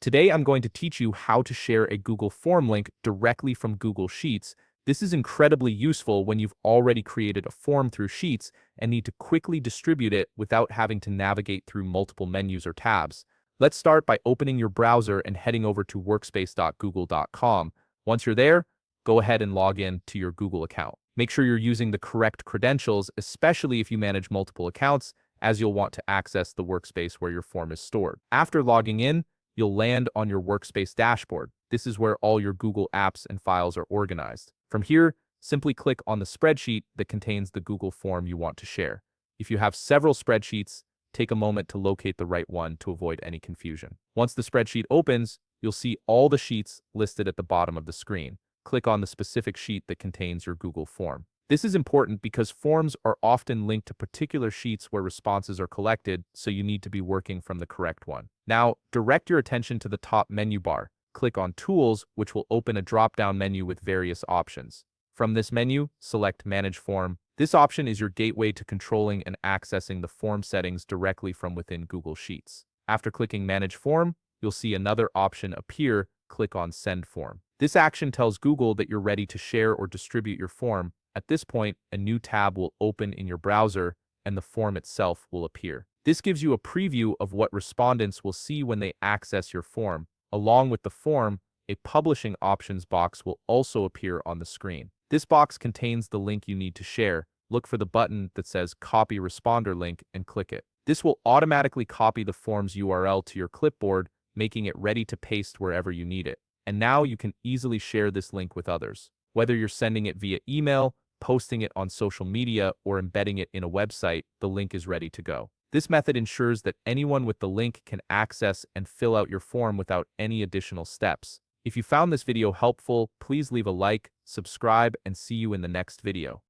Today, I'm going to teach you how to share a Google Form link directly from Google Sheets. This is incredibly useful when you've already created a form through Sheets and need to quickly distribute it without having to navigate through multiple menus or tabs. Let's start by opening your browser and heading over to workspace.google.com. Once you're there, go ahead and log in to your Google account. Make sure you're using the correct credentials, especially if you manage multiple accounts, as you'll want to access the workspace where your form is stored. After logging in, you'll land on your Workspace dashboard. This is where all your Google apps and files are organized. From here, simply click on the spreadsheet that contains the Google form you want to share. If you have several spreadsheets, take a moment to locate the right one to avoid any confusion. Once the spreadsheet opens, you'll see all the sheets listed at the bottom of the screen. Click on the specific sheet that contains your Google form. This is important because forms are often linked to particular sheets where responses are collected, so you need to be working from the correct one. Now, direct your attention to the top menu bar. Click on Tools, which will open a drop-down menu with various options. From this menu, select Manage Form. This option is your gateway to controlling and accessing the form settings directly from within Google Sheets. After clicking Manage Form, you'll see another option appear. Click on Send Form. This action tells Google that you're ready to share or distribute your form. At this point, a new tab will open in your browser and the form itself will appear. This gives you a preview of what respondents will see when they access your form. Along with the form, a publishing options box will also appear on the screen. This box contains the link you need to share. Look for the button that says Copy Responder Link and click it. This will automatically copy the form's URL to your clipboard, making it ready to paste wherever you need it. And now you can easily share this link with others. Whether you're sending it via email, posting it on social media, or embedding it in a website, the link is ready to go. This method ensures that anyone with the link can access and fill out your form without any additional steps. If you found this video helpful, please leave a like, subscribe, and see you in the next video.